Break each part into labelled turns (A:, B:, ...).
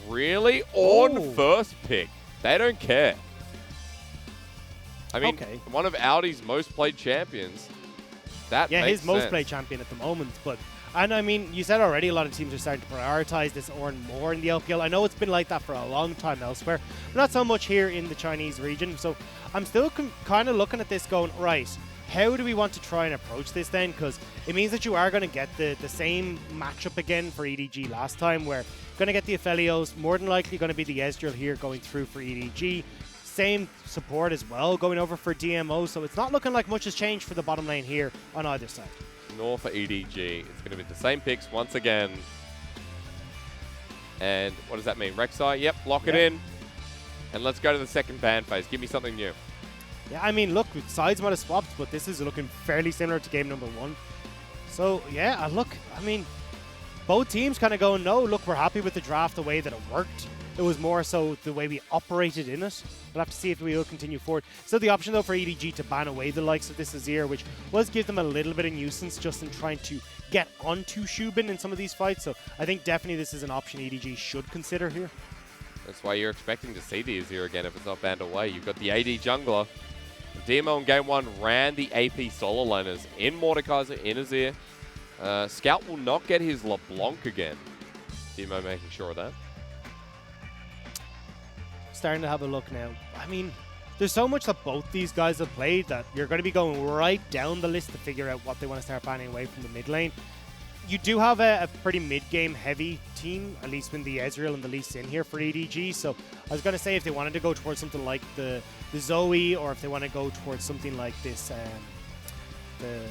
A: Really? On first pick. They don't care. I mean, one of Audi's most played champions. That makes
B: his most
A: sense.
B: played champion at the moment. And I mean, you said already a lot of teams are starting to prioritize this Ornn more in the LPL. I know it's been like that for a long time elsewhere, but not so much here in the Chinese region. So I'm still kind of looking at this going, right, how do we want to try and approach this then? Because it means that you are going to get the same matchup again for EDG last time, where you're going to get the Aphelios, more than likely going to be the Ezreal here going through for EDG. Same support as well going over for DMO, so it's not looking like much has changed for the bottom lane here on either side.
A: Nor for EDG. It's going to be the same picks once again. And what does that mean? Rek'Sai? Yep, lock it in. And let's go to the second ban phase. Give me something new.
B: Yeah, I mean, look, sides might have swapped, but this is looking fairly similar to game number 1. So, yeah, look, I mean, both teams kind of going, no, look, we're happy with the draft the way that it worked. It was more so the way we operated in it. We'll have to see if we will continue forward. Still the option, though, for EDG to ban away the likes of this Azir, which was give them a little bit of nuisance just in trying to get onto Shubin in some of these fights. So I think definitely this is an option EDG should consider here.
A: That's why you're expecting to see the Azir again if it's not banned away. You've got the AD jungler. DMO in game 1 ran the AP solo laners in Mordekaiser, in Azir. Scout will not get his LeBlanc again. DMO making sure of that.
B: Starting to have a look now. I mean, there's so much that both these guys have played that you're going to be going right down the list to figure out what they want to start banning away from the mid lane. You do have a pretty mid-game heavy team, at least when the Ezreal and the Lee Sin here for EDG. So I was going to say if they wanted to go towards something like the Zoe, or if they want to go towards something like this, the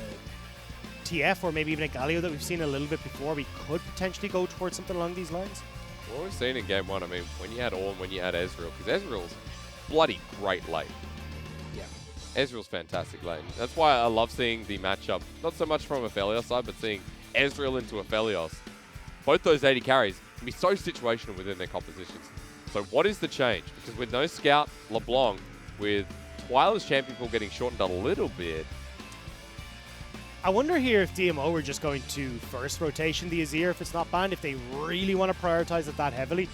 B: TF, or maybe even a Galio that we've seen a little bit before, we could potentially go towards something along these lines.
A: What we've seen in game 1, I mean, when you add Ornn, when you add Ezreal, because Ezreal's bloody great late.
B: Yeah.
A: Ezreal's fantastic late. That's why I love seeing the matchup, not so much from Aphelios side, but seeing Ezreal into Aphelios. Both those 80 carries can be so situational within their compositions. So what is the change? Because with no Scout, LeBlanc, with Twyla's champion pool getting shortened a little bit,
B: I wonder here if DMO were just going to first rotation the Azir if it's not banned, if they really want to prioritize it that heavily.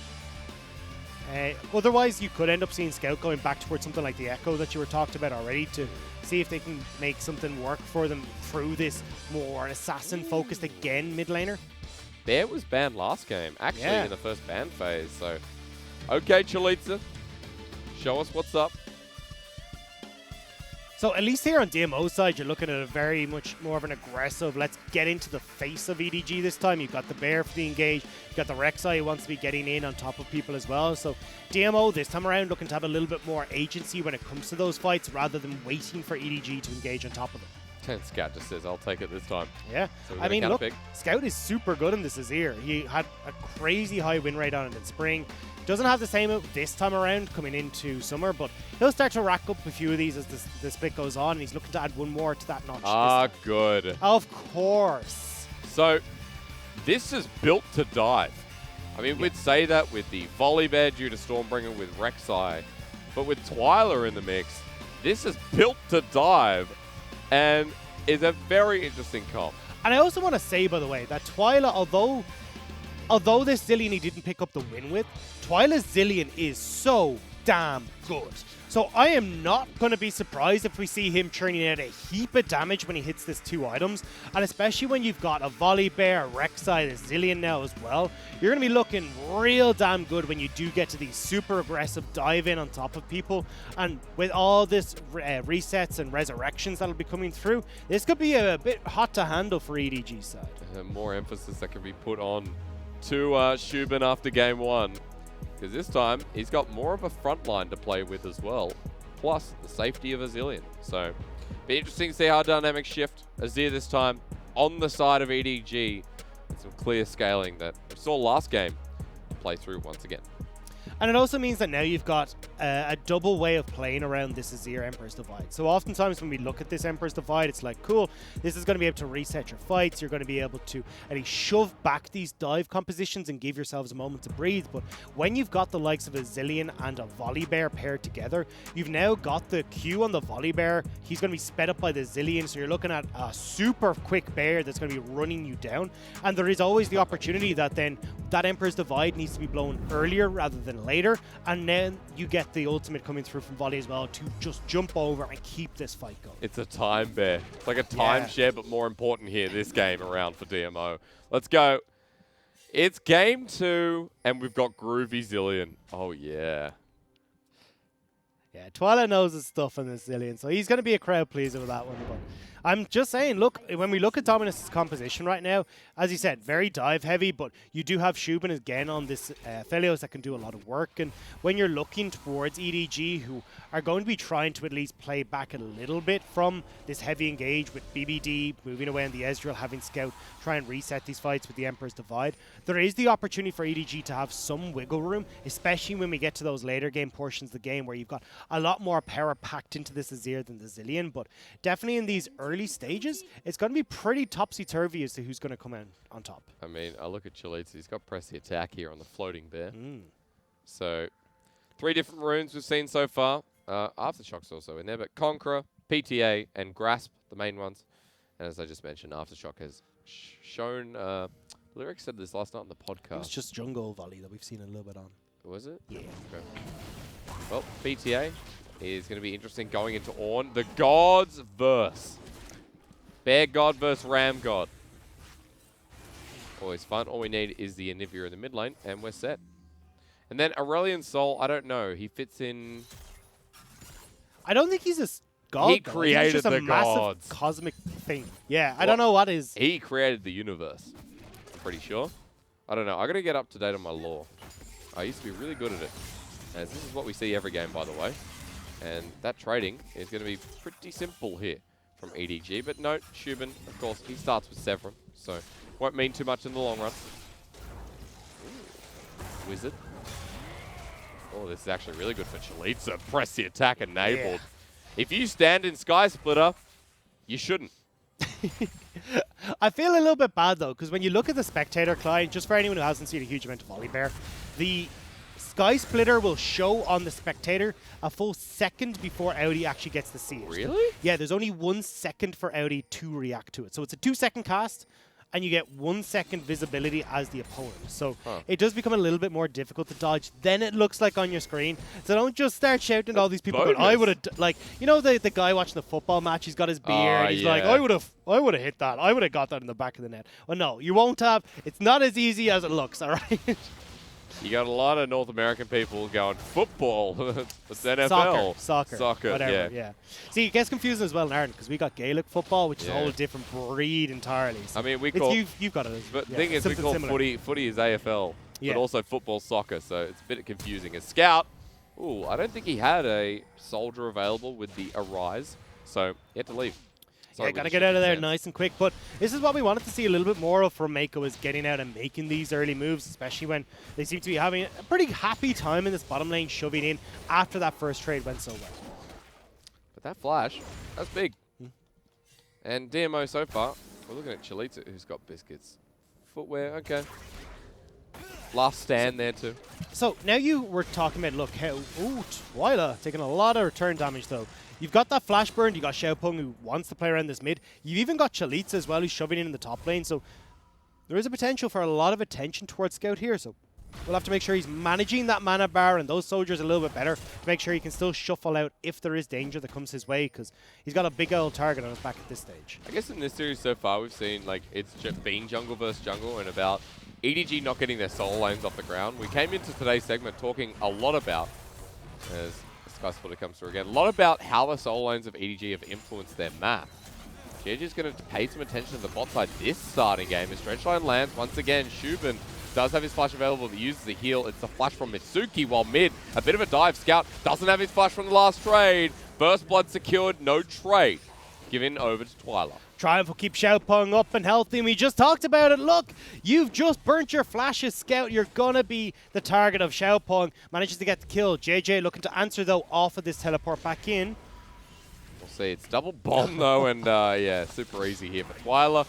B: Otherwise, you could end up seeing Scout going back towards something like the Echo that you were talked about already to see if they can make something work for them through this more assassin-focused, again, mid laner.
A: Bear was banned last game, actually, in the first ban phase. So, okay, Chalitza, show us what's up.
B: So at least here on DMO's side, you're looking at a very much more of an aggressive, let's get into the face of EDG this time. You've got the Bear for the engage. You've got the Rek'Sai who wants to be getting in on top of people as well. So DMO this time around looking to have a little bit more agency when it comes to those fights rather than waiting for EDG to engage on top of them.
A: And Scout just says, I'll take it this time.
B: Yeah.
A: So
B: I mean, look, Scout is super good in this Azir. He had a crazy high win rate on it in spring. Doesn't have the same this time around coming into summer, but he'll start to rack up a few of these as the split goes on, and he's looking to add one more to that notch.
A: Ah, good.
B: Of course.
A: So, this is built to dive. I mean, we'd say that with the Volley Bear due to Stormbringer with Rek'Sai, but with Twyla in the mix, this is built to dive, and is a very interesting comp.
B: And I also want to say, by the way, that Twyla, although this Zillion he didn't pick up the win with, Twyla's Zillion is so damn good. So I am not going to be surprised if we see him churning out a heap of damage when he hits this 2 items. And especially when you've got a Volley Bear, a Rek'Sai, a Zillion now as well, you're going to be looking real damn good when you do get to these super aggressive dive in on top of people. And with all this resets and resurrections that'll be coming through, this could be a bit hot to handle for EDG's side.
A: More emphasis that can be put on to Shubin after game 1. Because this time, he's got more of a front line to play with as well. Plus, the safety of Azilian. So, be interesting to see how dynamics shift. Azir this time on the side of EDG. And some clear scaling that we saw last game play through once again.
B: And it also means that now you've got a double way of playing around this Azir Emperor's Divide. So oftentimes when we look at this Emperor's Divide, it's like, cool, this is going to be able to reset your fights. You're going to be able to at least shove back these dive compositions and give yourselves a moment to breathe. But when you've got the likes of a Zilean and a Volibear paired together, you've now got the Q on the Volibear. He's going to be sped up by the Zilean, so you're looking at a super quick bear that's going to be running you down. And there is always the opportunity that then that Emperor's Divide needs to be blown earlier rather than later, and then you get the ultimate coming through from Volley as well to just jump over and keep this fight going.
A: It's a time bear. It's like a timeshare, but more important here this game around for DMO. Let's go. It's game 2, and we've got Groovy Zilean. Oh, yeah.
B: Yeah, Twilight knows his stuff on this Zilean, so he's going to be a crowd pleaser with that one. But I'm just saying, look, when we look at Dominus' composition right now, as you said, very dive heavy, but you do have Shubin again on this Felios that can do a lot of work. And when you're looking towards EDG, who are going to be trying to at least play back a little bit from this heavy engage with BBD moving away on the Ezreal, having Scout try and reset these fights with the Emperor's Divide, there is the opportunity for EDG to have some wiggle room, especially when we get to those later game portions of the game where you've got a lot more power packed into this Azir than the Zilean. But definitely in these early stages, it's going to be pretty topsy-turvy as to who's going to come in on top.
A: I mean, I look at Chalitza. He's got press the attack here on the floating bear. So 3 different runes we've seen so far. Aftershock's also in there, but Conqueror, PTA, and Grasp, the main ones. And as I just mentioned, Aftershock has shown... Lyric said this last night on the podcast.
B: It's just jungle volley that we've seen a little bit on.
A: Was it?
B: Yeah.
A: Okay. Well, PTA is going to be interesting going into Ornn. The Gods verse. Bear God versus Ram God. Always fun. All we need is the Anivia in the mid lane, and we're set. And then Aurelion Sol, I don't know. He fits in...
B: I don't think he's a god.
A: He created
B: he's just
A: the
B: a massive
A: gods.
B: Cosmic thing. Yeah, I don't know what is.
A: He created the universe. I'm pretty sure. I don't know. I got to get up to date on my lore. I used to be really good at it. As this is what we see every game, by the way. And that trading is going to be pretty simple here from EDG. But note, Shubin, of course, he starts with Severin. So won't mean too much in the long run. Ooh. Wizard. Oh, this is actually really good for Chalitza. Press the attack enabled. Yeah. If you stand in Sky Splitter, you shouldn't.
B: I feel a little bit bad, though, because when you look at the spectator client, just for anyone who hasn't seen a huge amount of Volibear, the Sky Splitter will show on the spectator a full second before Audi actually gets to see it.
A: Really?
B: Yeah, there's only 1 second for Audi to react to it. So it's a 2-second cast, and you get 1 second visibility as the opponent. So it does become a little bit more difficult to dodge than it looks like on your screen. So don't just start shouting at all these people. Going, I would have, like, you know, the guy watching the football match, he's got his beer, and he's like, I would have hit that. I would have got that in the back of the net. Well, no, you won't have. It's not as easy as it looks, all right?
A: You got a lot of North American people going, football, it's NFL.
B: Soccer, whatever, yeah. See, it gets confusing as well in Ireland because we got Gaelic football, which is a whole different breed entirely. So
A: I mean, we call...
B: You've got it.
A: But the thing is, we call footy is AFL, but also football soccer, so it's a bit confusing. A Scout, ooh, I don't think he had a soldier available with the Arise, so he had to leave.
B: Sorry, got to get out of there nice and quick. But this is what we wanted to see a little bit more of from Mako, is getting out and making these early moves, especially when they seem to be having a pretty happy time in this bottom lane, shoving in after that first trade went so well.
A: But that flash, that's big. And DMO so far, we're looking at Chalitza, who's got biscuits. Footwear, okay. Last stand there too.
B: So now you were talking about, look, how, ooh, Twyla taking a lot of return damage though. You've got that flash burn, you got Xiaopeng who wants to play around this mid. You've even got Chalitza as well, who's shoving in the top lane. So there is a potential for a lot of attention towards Scout here. So we'll have to make sure he's managing that mana bar and those soldiers a little bit better to make sure he can still shuffle out if there is danger that comes his way, because he's got a big old target on his back at this stage.
A: I guess in this series so far, we've seen like it's been jungle versus jungle and about EDG not getting their solo lanes off the ground. We came into today's segment talking a lot about, as Sky Splitter comes through again, a lot about how the solo lanes of EDG have influenced their map. GG's going to pay some attention to the bot side this starting game as Drenchline lands once again. Shubin does have his flash available, but uses the heal. It's the flash from Mitsuki, while mid, a bit of a dive. Scout doesn't have his flash from the last trade. First blood secured, no trade. Given over to Twyla.
B: Trying to keep Xiaopeng up and healthy. And we just talked about it. Look, you've just burnt your flashes, Scout. You're going to be the target of Xiaopeng. Manages to get the kill. JJ looking to answer, though, off of this teleport back in.
A: We'll see. It's double bomb, though, and yeah, super easy here. But Twyla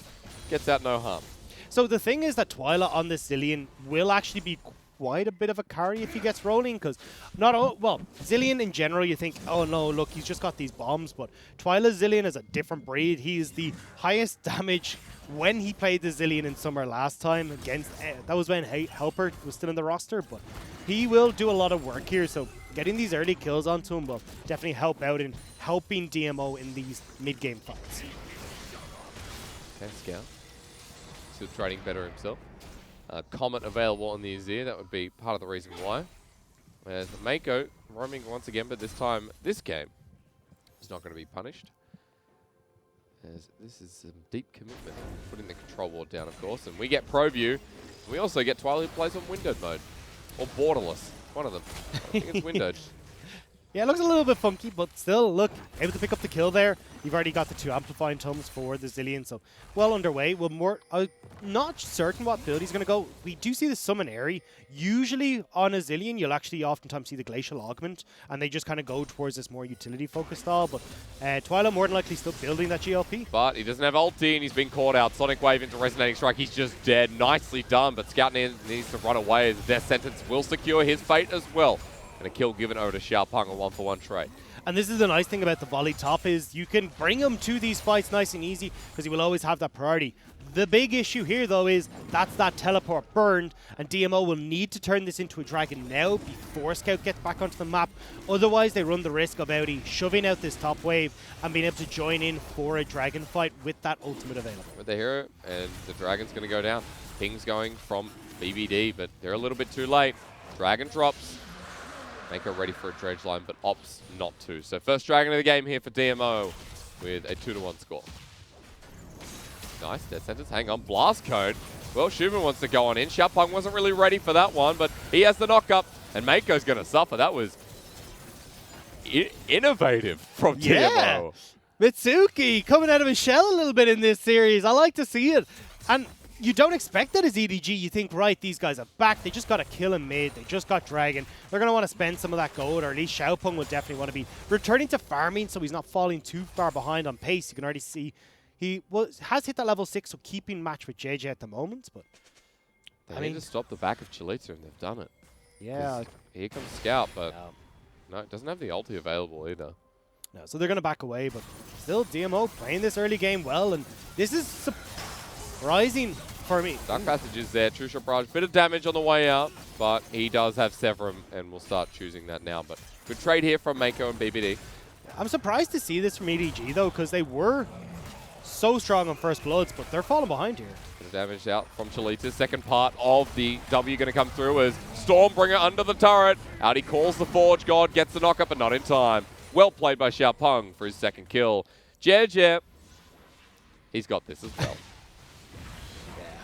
A: gets out no harm.
B: So the thing is that Twyla on this Zilean will actually be quite a bit of a carry if he gets rolling, because well, Zilean in general, you think, oh no, look, he's just got these bombs, but Twyla Zilean is a different breed. He is the highest damage when he played the Zilean in Summer last time against, that was when Helper was still in the roster, but he will do a lot of work here, so getting these early kills onto him will definitely help out in helping DMO in these mid-game fights.
A: Okay, Scout. Still trading better himself. Comet available on the Azir, that would be part of the reason why. As Mako roaming once again, but this time, this game is not going to be punished. As this is some deep commitment. Putting the control ward down, of course, and we get Pro View. We also get Twyla who plays on windowed mode. Or borderless, one of them. I think it's windowed.
B: Yeah, it looks a little bit funky, but still, look, able to pick up the kill there. You've already got the 2 amplifying tomes for the Zilean, so well underway. Well, not certain what build he's going to go. We do see the summon Airy. Usually on a Zilean, you'll actually oftentimes see the Glacial Augment, and they just kind of go towards this more utility-focused style, but Twyla more than likely still building that GLP.
A: But he doesn't have ulti, and he's been caught out. Sonic Wave into Resonating Strike. He's just dead. Nicely done, but Scout needs to run away as the Death Sentence will secure his fate as well. And a kill given over to Xiaopeng, a 1-for-1 trade.
B: And this is the nice thing about the volley top is you can bring him to these fights nice and easy because he will always have that priority. The big issue here, though, is that's that teleport burned, and DMO will need to turn this into a dragon now before Scout gets back onto the map. Otherwise, they run the risk of Audi shoving out this top wave and being able to join in for a dragon fight with that ultimate available.
A: With the hero, and the dragon's going to go down. Ping's going from BBD, but they're a little bit too late. Dragon drops. Mako ready for a dredge line, but opts not to. So first dragon of the game here for DMO with a 2-to-1 score. Nice, Death Sentence, hang on, Blast Code. Well, Schumann wants to go on in. Xiaopeng wasn't really ready for that one, but he has the knock-up, and Mako's going to suffer. That was innovative from DMO.
B: Mitsuki coming out of his shell a little bit in this series. I like to see it. And you don't expect that as EDG. You think, right, these guys are back. They just got to kill him mid. They just got Dragon. They're going to want to spend some of that gold, or at least Xiaopeng will definitely want to be returning to farming so he's not falling too far behind on pace. You can already see he has hit that level 6, so keeping match with JJ at the moment. But
A: they need to stop the back of Chalita, and they've done it.
B: Yeah.
A: Here comes Scout, but no, it doesn't have the ulti available either.
B: No, so they're going to back away, but still DMO playing this early game well, and this is surprising for me.
A: Dark Passage is there, True Shot Barrage, bit of damage on the way out, but he does have Severum, and we'll start choosing that now. But good trade here from Mako and BBD.
B: I'm surprised to see this from EDG, though, because they were so strong on First Bloods, but they're falling behind here.
A: Bit of damage out from Chalita. Second part of the W going to come through as Stormbringer under the turret. Out he calls the Forge God, gets the knockup, but not in time. Well played by Xiaopeng for his second kill. Jie, he's got this as well.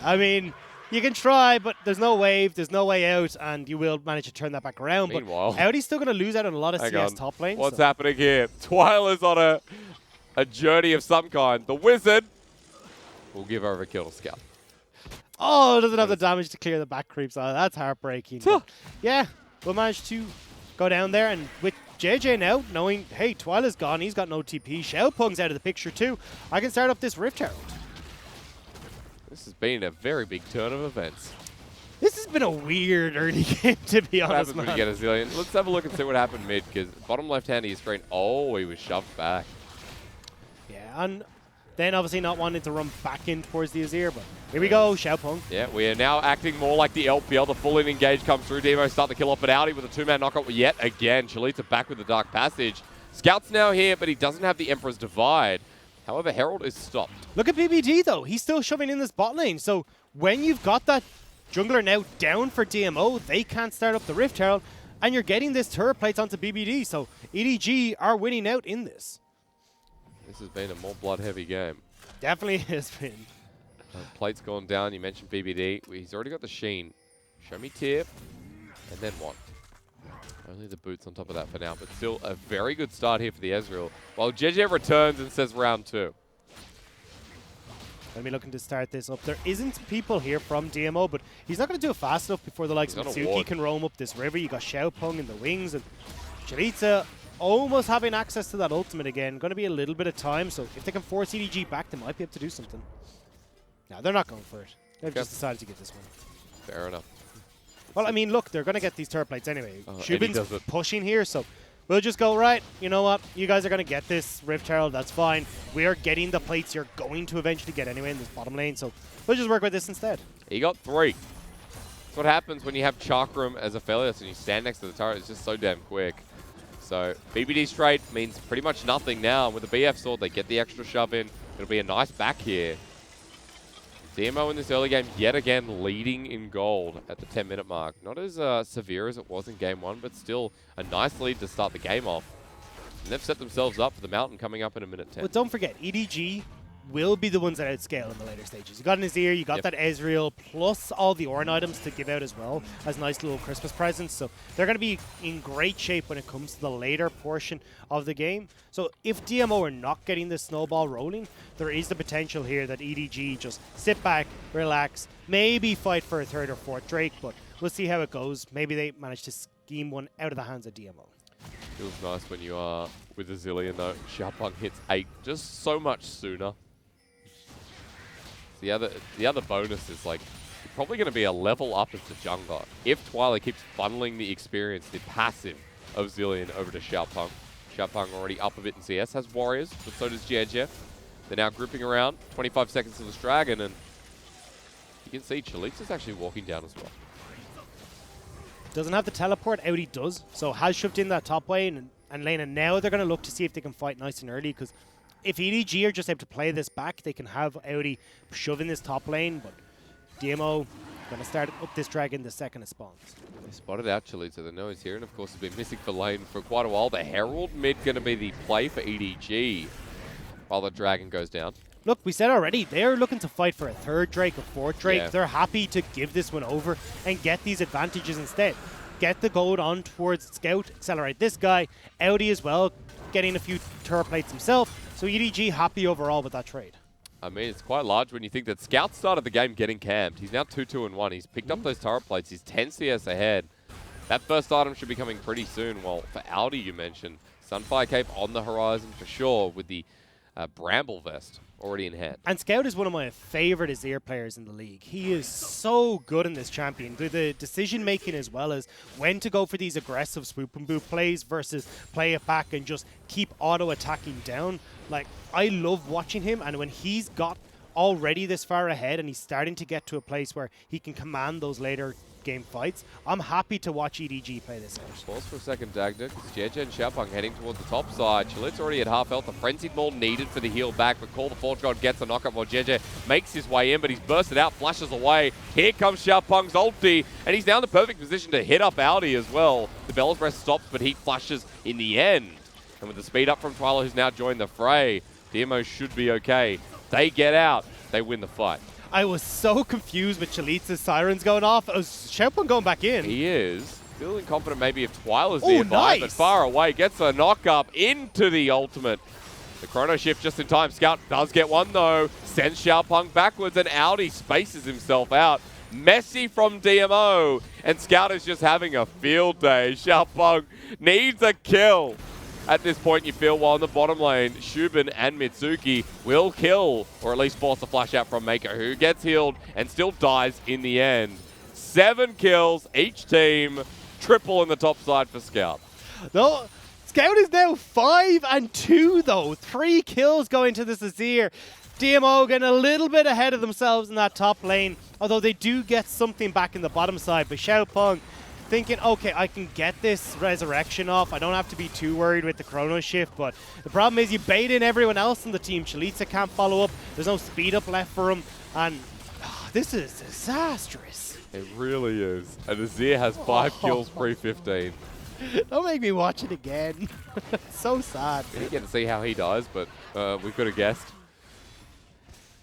B: I mean, you can try, but there's no wave, there's no way out, and you will manage to turn that back around.
A: Meanwhile,
B: but Audi's still going to lose out on a lot of CS top lanes.
A: What's happening here? Twyla's on a journey of some kind. The Wizard will give over a kill to Scout.
B: Oh, doesn't have the damage to clear the back creeps. Oh, that's heartbreaking. Yeah, we'll manage to go down there, and with JJ now knowing, hey, Twyla's gone, he's got no TP. Xiaopeng's out of the picture too. I can start up this Rift Herald.
A: This has been a very big turn of events.
B: This has been a weird early game, to be honest, man.
A: When you get a Zillion. Let's have a look and see what happened mid, because bottom left-hand of your screen, oh, he was shoved back.
B: Yeah, and then obviously not wanting to run back in towards the Azir, but here we go, Xiaopeng.
A: Yeah, we are now acting more like the LPL. The full-in engage comes through. Demo start to kill off, but Audi with a 2-man knockout yet again. Chalita back with the Dark Passage. Scout's now here, but he doesn't have the Emperor's Divide. However, Herald is stopped.
B: Look at BBD, though. He's still shoving in this bot lane. So when you've got that jungler now down for DMO, they can't start up the Rift Herald, and you're getting this turret plates onto BBD. So EDG are winning out in this.
A: This has been a more blood-heavy game.
B: Definitely has been.
A: Plate's gone down. You mentioned BBD. He's already got the Sheen. Show me Tip. And then what? Only the boots on top of that for now, but still a very good start here for the Ezreal. While JJ returns and says round 2.
B: Gonna be looking to start this up. There isn't people here from DMO, but he's not gonna do it fast enough before the likes of Mitsuki can roam up this river. You got Xiaopeng in the wings, and Chalitza almost having access to that ultimate again. Gonna be a little bit of time, so if they can force EDG back, they might be able to do something. No, they're not going for it. They've just decided to give this one.
A: Fair enough.
B: Well, I mean, look, they're gonna get these turret plates anyway. Shubin's pushing here, so we'll just go, right, you know what? You guys are going to get this, Rift Herald, that's fine. We are getting the plates you're going to eventually get anyway in this bottom lane, so we'll just work with this instead.
A: He got 3. That's what happens when you have Chakram as a Felios and you stand next to the turret. It's just so damn quick. So BBD straight means pretty much nothing now. With the BF sword, they get the extra shove in. It'll be a nice back here. DMO in this early game, yet again, leading in gold at the 10-minute mark. Not as severe as it was in Game 1, but still a nice lead to start the game off. And they've set themselves up for the mountain coming up in a minute 10.
B: But don't forget, EDG will be the ones that outscale in the later stages. You got Nazir, you got that Ezreal, plus all the Ornn items to give out as well as nice little Christmas presents. So they're going to be in great shape when it comes to the later portion of the game. So if DMO are not getting this snowball rolling, there is the potential here that EDG just sit back, relax, maybe fight for a 3rd or 4th Drake, but we'll see how it goes. Maybe they manage to scheme one out of the hands of DMO.
A: Feels nice when you are with a Zillion though. Xiaopeng hits 8 just so much sooner. The other bonus is like probably going to be a level up as the jungler if Twilight keeps funneling the experience, the passive of Zillion over to Xiaopeng. Xiaopeng already up a bit in CS, has Warriors, but so does GNGF. They're now grouping around, 25 seconds to this Dragon, and you can see Chalitza's actually walking down as well.
B: Doesn't have the teleport, Audi does, so has shoved in that top lane and lane, and now they're going to look to see if they can fight nice and early, because if EDG are just able to play this back, they can have Audi shoving this top lane, but DMO going to start up this Dragon the second it spawns.
A: They spotted out Chalitza, they know he's here, and of course he's been missing for lane for quite a while. The Herald mid going to be the play for EDG while the Dragon goes down.
B: Look, we said already, they're looking to fight for a 3rd Drake or 4th Drake.
A: Yeah.
B: They're happy to give this one over and get these advantages instead. Get the gold on towards Scout, accelerate this guy. Audi as well, getting a few turret plates himself. So EDG happy overall with that trade.
A: I mean, it's quite large when you think that Scout started the game getting camped. He's now 2-2-1. He's picked up those turret plates. He's 10 CS ahead. That first item should be coming pretty soon. Well, for Audi, you mentioned Sunfire Cape on the horizon for sure with the Bramble Vest already in hand.
B: And Scout is one of my favorite Azir players in the league. He is so good in this champion. The decision making as well as when to go for these aggressive swoop and boop plays versus play it back and just keep auto attacking down. Like, I love watching him, and when he's got already this far ahead and he's starting to get to a place where he can command those later game fights, I'm happy to watch EDG play this out.
A: Pause for a second, Dagda, because JJ and Xiaopeng heading towards the top side. Chalit's already at half health. The Frenzied Maul needed for the heal back, but Call the Forge God gets a knockup while JJ makes his way in, but he's bursted out, flashes away. Here comes Xiaopeng's ulti, and he's now in the perfect position to hit up Audi as well. The Bell's Breath stops, but he flashes in the end. And with the speed up from Twyla, who's now joined the fray, DMO should be okay. They get out. They win the fight.
B: I was so confused with Chalitza's sirens going off. Was Xiaopeng going back in?
A: He is. Feeling confident maybe if Twyla's nearby,
B: nice.
A: but far away. Gets a knock-up into the ultimate. The chrono shift just in time. Scout does get one, though. Sends Xiaopeng backwards, and Audi spaces himself out. Messy from DMO, and Scout is just having a field day. Xiaopeng needs a kill. At this point, you feel, while in the bottom lane, Shubin and Mitsuki will kill, or at least force a flash out from Mako, who gets healed and still dies in the end. 7 kills each team, triple in the top side for Scout.
B: No, Scout is now 5-2 though. 3 kills going to this Azir. DMO getting a little bit ahead of themselves in that top lane, although they do get something back in the bottom side. But Xiaopeng thinking, okay, I can get this resurrection off. I don't have to be too worried with the chrono shift, but the problem is you bait in everyone else in the team. Chalitza can't follow up. There's no speed up left for him, and this is disastrous.
A: It really is. And Azir has 5 kills pre-15.
B: Don't make me watch it again. It's so sad.
A: We didn't get to see how he dies, but we could have guessed.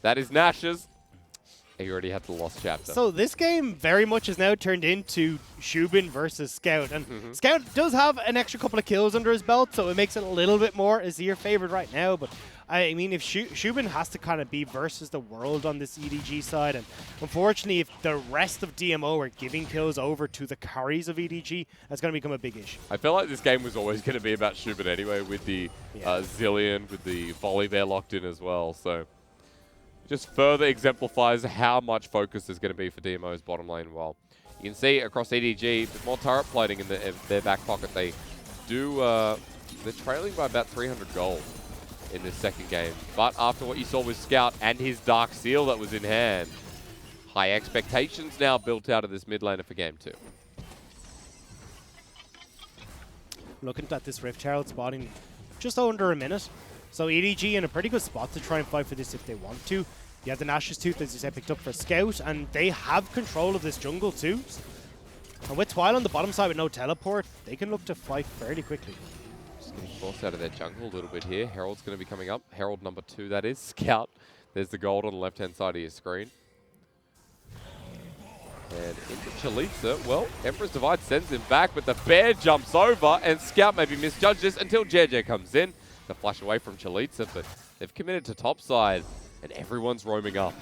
A: That is Nash's. He already had the lost chapter.
B: So this game very much has now turned into Shubin versus Scout. And Scout does have an extra couple of kills under his belt, so it makes it a little bit more Azir favored right now. But I mean, if Shubin has to kind of be versus the world on this EDG side, and unfortunately, if the rest of DMO are giving kills over to the carries of EDG, that's going to become a big issue.
A: I feel like this game was always going to be about Shubin anyway, with the Zillion, with the volley there locked in as well. So just further exemplifies how much focus there's going to be for DMO's bottom lane. Well, you can see across EDG, there's more turret plating in their back pocket. They're trailing by about 300 gold in this second game. But after what you saw with Scout and his Dark Seal that was in hand, high expectations now built out of this mid laner for Game 2.
B: Looking at this Rift Herald spotting just under a minute. So EDG in a pretty good spot to try and fight for this if they want to. You have the Nash's Tooth, as you said, picked up for Scout, and they have control of this jungle too. And with Twile on the bottom side with no teleport, they can look to fight fairly quickly.
A: Just getting forced out of their jungle a little bit here. Herald's going to be coming up. Herald number 2, that is. Scout. There's the gold on the left-hand side of your screen. And into Chalitza. Well, Emperor's Divide sends him back, but the bear jumps over, and Scout maybe misjudged this until JJ comes in. The flash away from Chalitza, but they've committed to topside, and everyone's roaming up.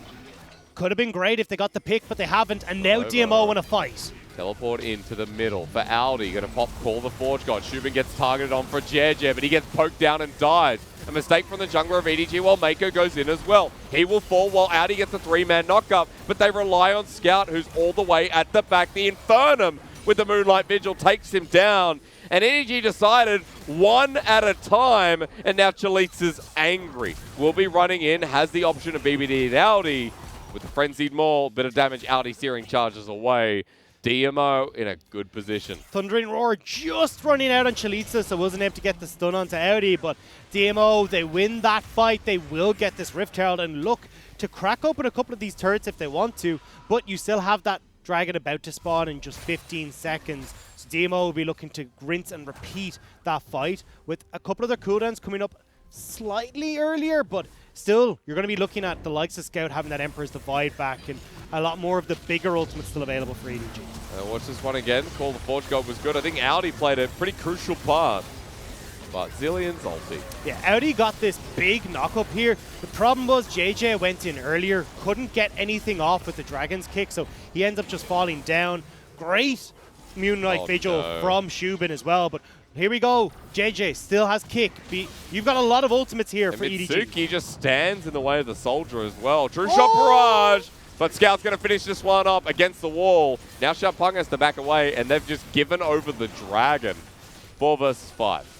B: Could have been great if they got the pick, but they haven't, and now DMO want to fight.
A: Teleport into the middle for Aldi. Going to pop Call the Forge God. Shubin gets targeted on for JJ, but he gets poked down and dies. A mistake from the jungler of EDG while Mako goes in as well. He will fall while Audi gets a 3-man knockup, but they rely on Scout, who's all the way at the back. The Infernum with the Moonlight Vigil takes him down. And EDG decided one at a time, and now Chalitza's angry. Will be running in, has the option of BBD and Audi. With the Frenzied Maul, bit of damage, Audi searing charges away. DMO in a good position.
B: Thundering Roar just running out on Chalitza, so wasn't able to get the stun onto Audi, but DMO, they win that fight. They will get this Rift Herald and look to crack open a couple of these turrets if they want to, but you still have that dragon about to spawn in just 15 seconds. So DMO will be looking to rinse and repeat that fight with a couple of their cooldowns coming up slightly earlier, but still, you're going to be looking at the likes of Scout having that Emperor's Divide back and a lot more of the bigger ultimates still available for EDG.
A: Watch this one again. Call the Forge God was good. I think Audi played a pretty crucial part. But Zillion's ulti.
B: Yeah, Audi got this big knock-up here. The problem was JJ went in earlier, couldn't get anything off with the Dragon's Kick, so he ends up just falling down. Great Moonlight Vigil from Shubin as well, but here we go. JJ still has kick. You've got a lot of ultimates here for EDG.
A: Mitsuki just stands in the way of the soldier as well. True shot barrage, but Scout's going to finish this one up against the wall. Now Xiaopeng has to back away, and they've just given over the dragon. 4 versus 5.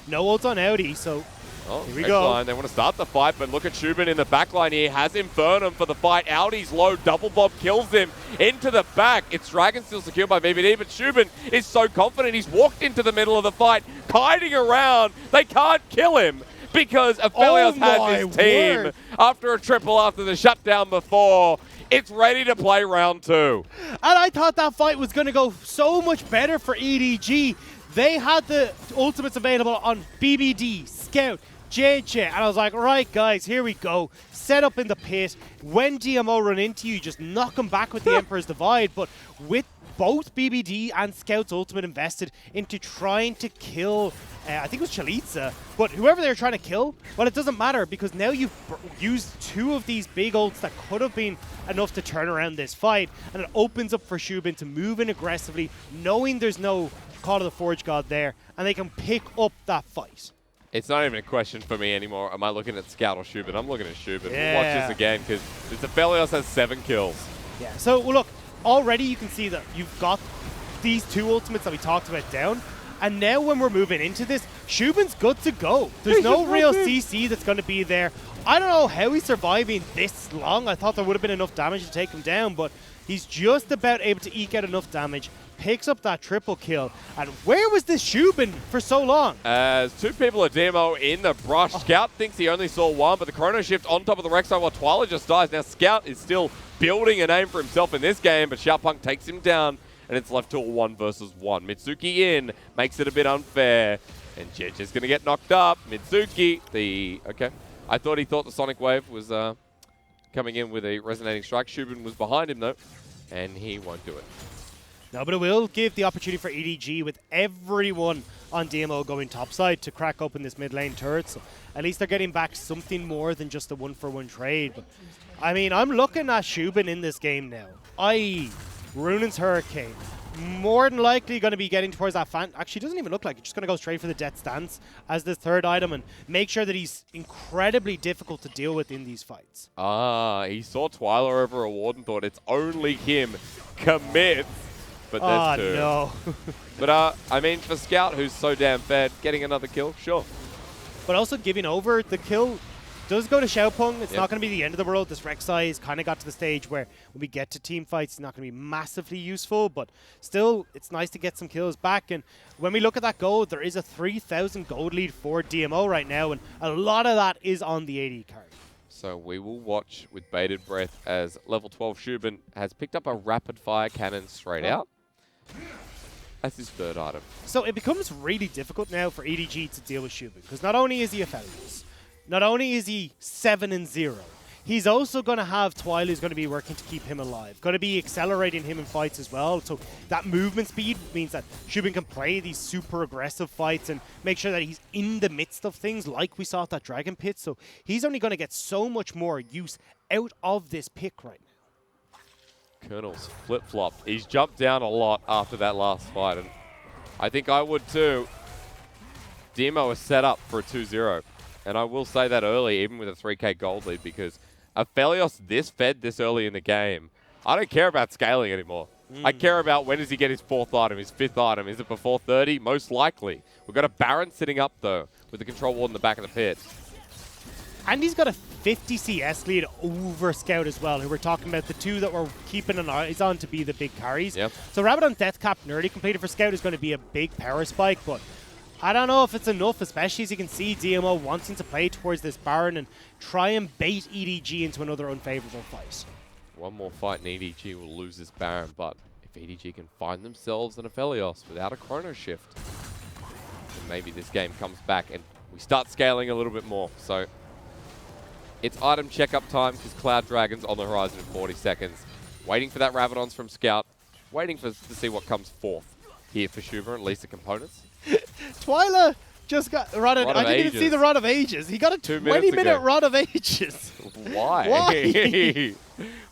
B: No ults on Audi, so here we go.
A: Line. They want to start the fight, but look at Shubin in the back line here. Has Infernum for the fight. Audi's low. Double Bob kills him into the back. It's Dragon still secured by BBD, but Shubin is so confident. He's walked into the middle of the fight, kiting around. They can't kill him because Aphelios has his team after a triple after the shutdown before. It's ready to play round 2.
B: And I thought that fight was going to go so much better for EDG. They had the ultimates available on BBD, Scout, JJ, and I was like, right, guys, here we go. Set up in the pit. When DMO run into you, just knock them back with the Emperor's Divide. But with both BBD and Scout's ultimate invested into trying to kill, I think it was Chalitza, but whoever they were trying to kill, well, it doesn't matter because now you've used 2 of these big ults that could have been enough to turn around this fight, and it opens up for Shubin to move in aggressively, knowing there's no Call of the Forge God there, and they can pick up that fight.
A: It's not even a question for me anymore. Am I looking at Scout or Shubin? I'm looking at Shubin.
B: Yeah.
A: We'll watch this again because Aphelios has 7 kills.
B: Yeah, so well, look, already you can see that you've got these 2 ultimates that we talked about down, and now when we're moving into this, Shubin's good to go. There's no real CC that's going to be there. I don't know how he's surviving this long. I thought there would have been enough damage to take him down, but he's just about able to eke out enough damage. Picks up that triple kill. And where was this Shubin for so long?
A: As 2 people at DMO in the brush. Scout thinks he only saw 1, but the Chrono Shift on top of the Rek'Sai while Twilight just dies. Now Scout is still building a name for himself in this game, but Xiaopeng takes him down, and it's left to a 1 versus 1. Mitsuki in, makes it a bit unfair, and Jedge is going to get knocked up. Mitsuki, I thought he thought the Sonic Wave was coming in with a resonating strike. Shubin was behind him though, and he won't do it.
B: No, but it will give the opportunity for EDG with everyone on DMO going topside to crack open this mid lane turret. So at least they're getting back something more than just a 1-for-1 trade. But I mean, I'm looking at Shubin in this game now. Runin's Hurricane. More than likely going to be getting towards that fan. Actually, doesn't even look like it. Just going to go straight for the Death Stance as the third item and make sure that he's incredibly difficult to deal with in these fights.
A: He saw Twyla over a ward and thought it's only him. Commit. But there's two.
B: No.
A: But, I mean, for Scout, who's so damn fed, getting another kill, sure.
B: But also giving over the kill does go to Xiaopeng. It's not going to be the end of the world. This Rek'Sai has kind of got to the stage where when we get to team fights, it's not going to be massively useful, but still, it's nice to get some kills back. And when we look at that gold, there is a 3,000 gold lead for DMO right now, and a lot of that is on the AD carry.
A: So we will watch with bated breath as level 12 Shubin has picked up a rapid fire cannon straight out. That's his third item.
B: So it becomes really difficult now for EDG to deal with Shubin, because not only is he a Aphelios, not only is he 7-0, he's also going to have Twyla who's going to be working to keep him alive, going to be accelerating him in fights as well. So that movement speed means that Shubin can play these super aggressive fights and make sure that he's in the midst of things like we saw at that Dragon Pit. So he's only going to get so much more use out of this pick right now.
A: Colonel's flip-flopped. He's jumped down a lot after that last fight, and I think I would too. DMO is set up for a 2-0. And I will say that early, even with a 3k gold lead, because Aphelios this fed this early in the game, I don't care about scaling anymore. I care about when does he get his fourth item, his fifth item. Is it before 30? Most likely. We've got a Baron sitting up, though, with the control ward in the back of the pit.
B: And he's got a 50 CS lead over Scout as well, who we're talking about the two that we're keeping an eye on to be the big carries.
A: Yep.
B: So Rabadon Deathcap nearly completed for Scout is going to be a big power spike, but I don't know if it's enough, especially as you can see DMO wanting to play towards this Baron and try and bait EDG into another unfavorable fight.
A: One more fight and EDG will lose this Baron, but if EDG can find themselves an Aphelios without a Chrono Shift, then maybe this game comes back and we start scaling a little bit more. So it's item checkup time because Cloud Dragon's on the horizon in 40 seconds. Waiting for that Rabadon's from Scout, waiting to see what comes forth here for Shuber, at least the components.
B: Twyla just got I didn't
A: Ages.
B: even see the Rod of Ages. He got a 20-minute Rod of Ages.
A: Why?
B: Why?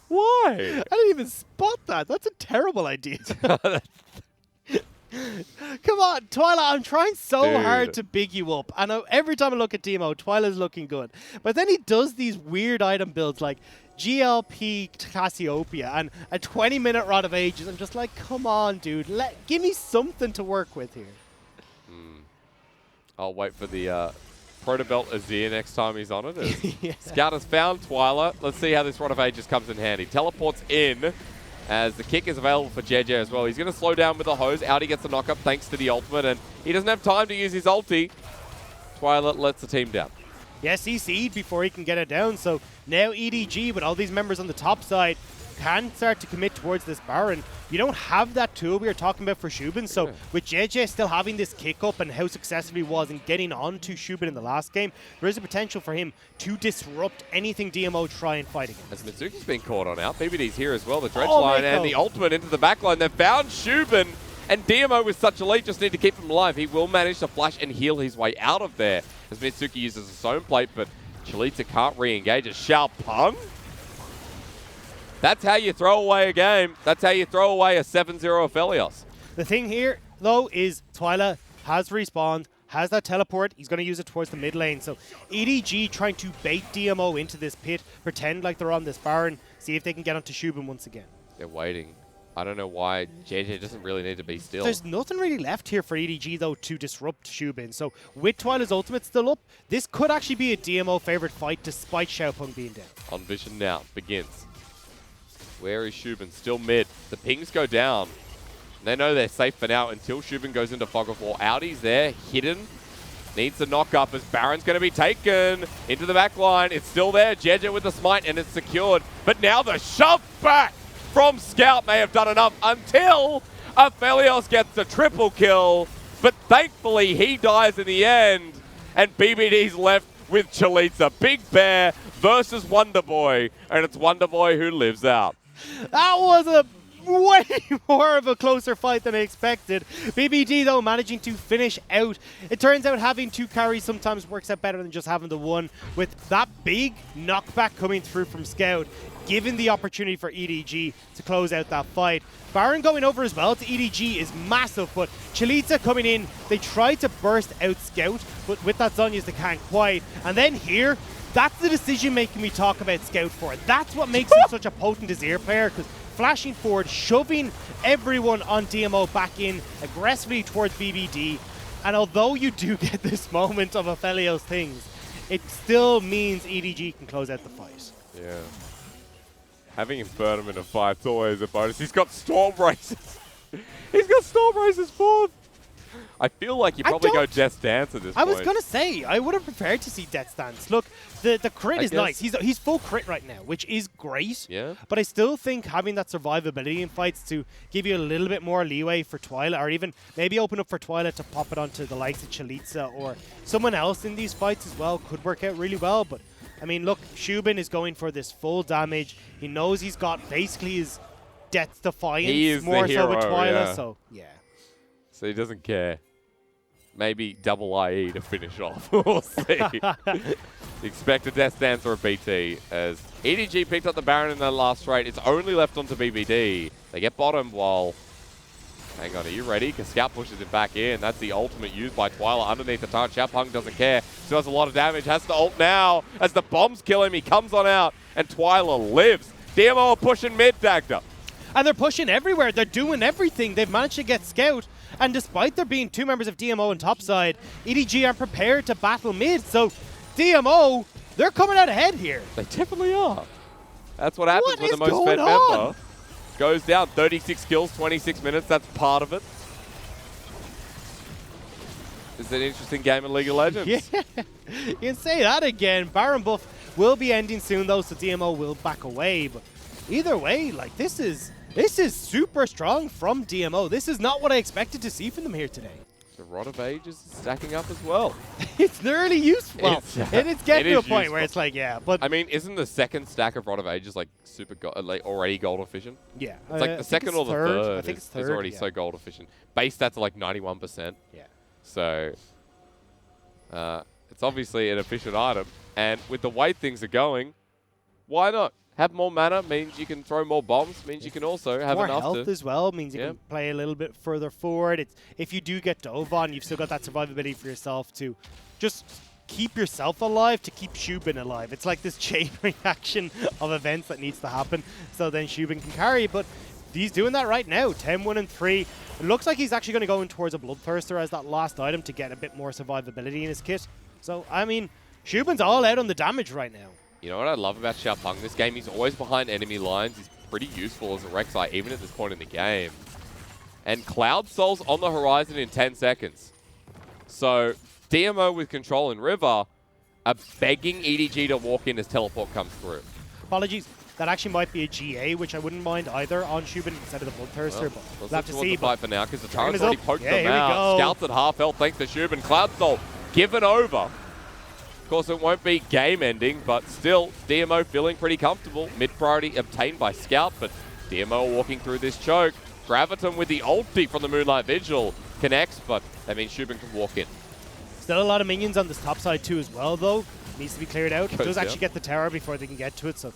A: Why?
B: I didn't even spot that. That's a terrible idea. Come on, Twyla, I'm trying so hard to big you up. I know every time I look at DMO, Twyla's looking good. But then he does these weird item builds like GLP Cassiopeia and a 20-minute Rod of Ages. I'm just like, come on, dude. Give me something to work with here.
A: I'll wait for the Protobelt Azir next time he's on it.
B: Yeah.
A: Scout has found Twyla. Let's see how this Rod of Ages comes in handy. Teleports in as the kick is available for JJ as well. He's going to slow down with the hose. Out he gets the knock-up thanks to the ultimate, and he doesn't have time to use his ulti. Twyla lets the team down.
B: Yes, he CC'd before he can get it down, so now EDG, with all these members on the top side, can start to commit towards this Baron. You don't have that tool we were talking about for Shubin, so with JJ still having this kick up and how successful he was in getting on to Shubin in the last game, there is a potential for him to disrupt anything DMO try and fight against.
A: As Mitsuki's been caught on out, BBD's here as well, the dredge line and the ultimate into the back line. They've found Shubin, and DMO with such a lead just need to keep him alive. He will manage to flash and heal his way out of there as Mitsuki uses his own plate, but Chalita can't re-engage as Xiaopeng. That's how you throw away a game. That's how you throw away a 7-0 Aphelios.
B: The thing here, though, is Twyla has respawned, has that teleport. He's going to use it towards the mid lane. So EDG trying to bait DMO into this pit, pretend like they're on this Baron, see if they can get onto Shubin once again.
A: They're waiting. I don't know why JJ doesn't really need to be still.
B: There's nothing really left here for EDG, though, to disrupt Shubin. So with Twyla's ultimate still up, this could actually be a DMO favorite fight despite Xiaopeng being down.
A: On vision now, begins. Where is Shubin? Still mid. The pings go down. They know they're safe for now until Shubin goes into Fog of War. Outies there, hidden. Needs to knock up as Baron's going to be taken into the back line. It's still there. Jeje with the smite and it's secured. But now the shove back from Scout may have done enough until Aphelios gets the triple kill. But thankfully he dies in the end. And BBD's left with Chalita. Big Bear versus Wonder Boy. And it's Wonder Boy who lives out.
B: That was a way more of a closer fight than I expected. BBD, though, managing to finish out. It turns out having 2 carries sometimes works out better than just having the 1, with that big knockback coming through from Scout, giving the opportunity for EDG to close out that fight. Baron going over as well to EDG is massive, but Chalitza coming in, they tried to burst out Scout, but with that Zhonya's they can't quite. And then here, that's the decision making we talk about Scout for. That's what makes him such a potent Azir player, because flashing forward, shoving everyone on DMO back in aggressively towards BBD. And although you do get this moment of Aphelios things, it still means EDG can close out the fight.
A: Yeah. Having him burn him in a fight is always a bonus. He's got Storm Braces. He's got Storm Braces fourth. I feel like you probably go Death's Dance at this point.
B: I was going to say, I would have preferred to see Death's Dance. Look, the crit is nice. He's full crit right now, which is great.
A: Yeah.
B: But I still think having that survivability in fights to give you a little bit more leeway for Twilight, or even maybe open up for Twilight to pop it onto the likes of Chalitza or someone else in these fights as well, could work out really well. But I mean, look, Shubin is going for this full damage. He knows he's got basically his Death's Defiance more so with Twilight. So, yeah.
A: So he doesn't care. Maybe double IE to finish off. We'll see. Expect a Death's Dance or a BT as EDG picked up the Baron in their last trade. It's only left onto BBD. They get bottom while... Hang on, are you ready? Because Scout pushes it back in. That's the ultimate used by Twyla underneath the turret. Xiaopeng doesn't care. Still has a lot of damage. Has to ult now. As the bombs kill him, he comes on out. And Twyla lives. DMO are pushing mid, Dagda.
B: And they're pushing everywhere. They're doing everything. They've managed to get Scout. And despite there being 2 members of DMO on topside, EDG are prepared to battle mid. So DMO, they're coming out ahead here.
A: They definitely are. That's what happens when the most fed member goes down. 36 kills, 26 minutes. That's part of it. It's an interesting game of League of Legends.
B: Yeah, you can say that again. Baron buff will be ending soon, though, so DMO will back away. But either way, like this is super strong from DMO. This is not what I expected to see from them here today.
A: The Rod of Age is stacking up as well.
B: It's nearly useful. Well, it's getting to a point where it's like, yeah, but
A: I mean, isn't the second stack of Rod of Ages like super like already gold efficient?
B: Yeah,
A: it's like the second or the third.
B: I think it's third.
A: Is already so gold efficient. Base stats are like 91%.
B: Yeah.
A: So it's obviously an efficient item, and with the way things are going, why not? Have more mana means you can throw more bombs, means you can also have
B: more
A: enough
B: health as well, means you can play a little bit further forward. If you do get dove on, you've still got that survivability for yourself to just keep yourself alive, to keep Shubin alive. It's like this chain reaction of events that needs to happen, so then Shubin can carry. But he's doing that right now, 10-1-3. It looks like he's actually going to go in towards a Bloodthirster as that last item to get a bit more survivability in his kit. So, I mean, Shubin's all out on the damage right now.
A: You know what I love about Xiaopeng this game? He's always behind enemy lines. He's pretty useful as a Rek'Sai, even at this point in the game. And Cloud Soul's on the horizon in 10 seconds. So DMO with control in River are begging EDG to walk in as teleport comes through.
B: Apologies. That actually might be a GA, which I wouldn't mind either on Shubin instead of the Bloodthirster. But we'll have to see.
A: The fight for now, because the turret's already poked them out. Scouts at half health thanks to Shubin. Cloud Soul given over. Of course, it won't be game-ending, but still, DMO feeling pretty comfortable. Mid-priority obtained by Scout, but DMO walking through this choke. Graviton with the ulti from the Moonlight Vigil connects, but that means Shubin can walk in.
B: Still a lot of minions on this top side too as well, though. Needs to be cleared out. It does actually get the tower before they can get to it, so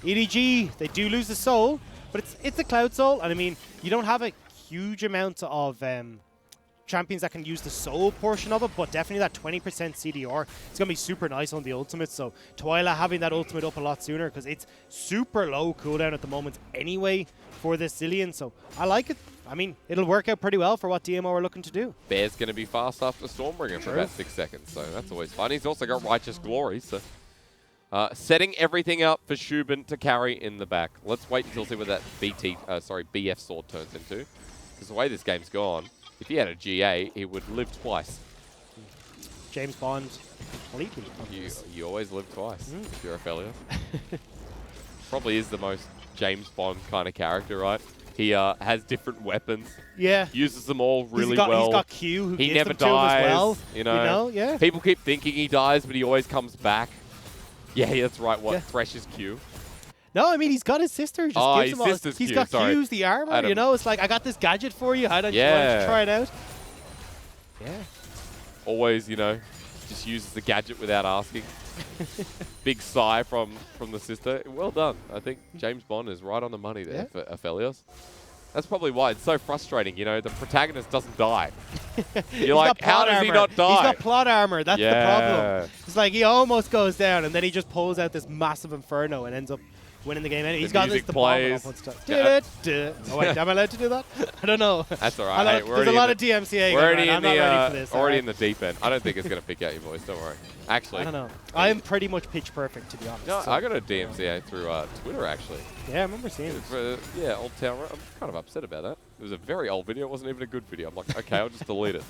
B: EDG, they do lose the soul, but it's a Cloud Soul, and I mean, you don't have a huge amount of champions that can use the soul portion of it, but definitely that 20% CDR, it's going to be super nice on the ultimate. So Twyla having that ultimate up a lot sooner, because it's super low cooldown at the moment anyway for this Zilean, so I like it. I mean, it'll work out pretty well for what DMO are looking to do.
A: Bear's going to be fast after Stormbringer for about 6 seconds, so that's always fun. He's also got Righteous Glory, so setting everything up for Shubin to carry in the back. Let's wait until see what that BF sword turns into, because the way this game's gone, if he had a GA, he would live twice.
B: James Bond completely.
A: You always live twice if you're a failure. Probably is the most James Bond kind of character, right? He has different weapons.
B: Yeah.
A: Uses them all really well.
B: He's got Q, who
A: he
B: gives
A: never
B: them to him
A: dies.
B: As well.
A: You know,
B: yeah.
A: People keep thinking he dies, but he always comes back. Yeah, that's right. Thresh is Q.
B: No, I mean, he's got his sister. Just gives
A: his
B: him all
A: sister's
B: he's
A: cute,
B: got
A: sorry.
B: Q's, the armor, you know? It's like, I got this gadget for you. How don't you want to try it out? Yeah.
A: Always, you know, just uses the gadget without asking. Big sigh from the sister. Well done. I think James Bond is right on the money there for Aphelios. That's probably why it's so frustrating, you know, the protagonist doesn't die. You're like, how does he not die?
B: He's got plot armor, that's the problem. It's like he almost goes down and then he just pulls out this massive inferno and ends up winning the game. He's got this
A: plays.
B: Oh wait, am I allowed to do that? I don't know.
A: That's all right.
B: There's a lot of DMCA. I'm not ready for this.
A: Already in the deep end. I don't think it's going to pick out your voice, don't worry. Actually.
B: I don't know. I'm pretty much pitch perfect, to be honest.
A: No, I got a DMCA through Twitter, actually.
B: Yeah, I remember seeing it.
A: Yeah, Old Town Road. I'm kind of upset about that. It was a very old video. It wasn't even a good video. I'm like, okay, I'll just delete it.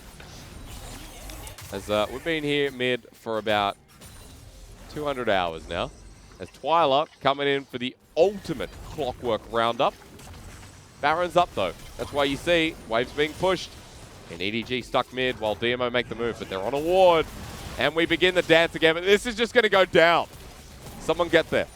A: As we've been here mid for about 200 hours now. As Twyla coming in for the ultimate clockwork roundup. Baron's up, though. That's why you see waves being pushed. And EDG stuck mid while DMO make the move. But they're on a ward. And we begin the dance again. But this is just going to go down. Someone get there.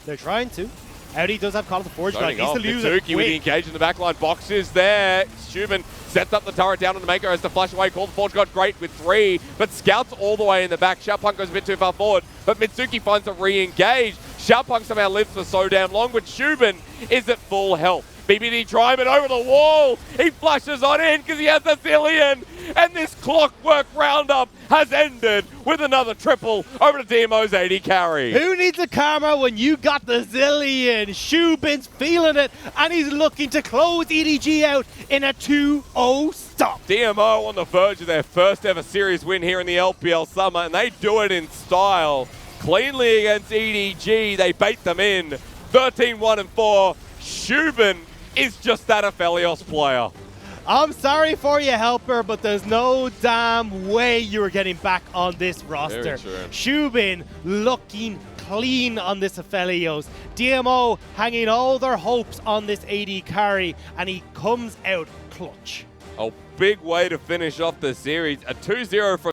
B: They're trying to. Audi does have Call of the Forge. Like, he's
A: Mitsuki with the engage in the backline. Box is there. Subin sets up the turret down on the Maker as the flash away. Call the Forge got great with 3, but Scout's all the way in the back. Xiaopunk goes a bit too far forward, but Mitsuki finds a re-engage. Xiaopunk somehow lives for so damn long, but Subin is at full health. BBD Tryman over the wall. He flushes on in because he has the Zillion. And this clockwork roundup has ended with another triple over to DMO's 80 carry.
B: Who needs a karma when you got the Zillion? Shubin's feeling it, and he's looking to close EDG out in a 2-0 stop.
A: DMO on the verge of their first ever series win here in the LPL Summer, and they do it in style. Cleanly against EDG, they bait them in. 13-1-4. Shubin is just that Aphelios player.
B: I'm sorry for you, Helper, but there's no damn way you're getting back on this roster. Subin looking clean on this Aphelios. DMO hanging all their hopes on this AD carry, and he comes out clutch.
A: A big way to finish off the series. A 2-0 for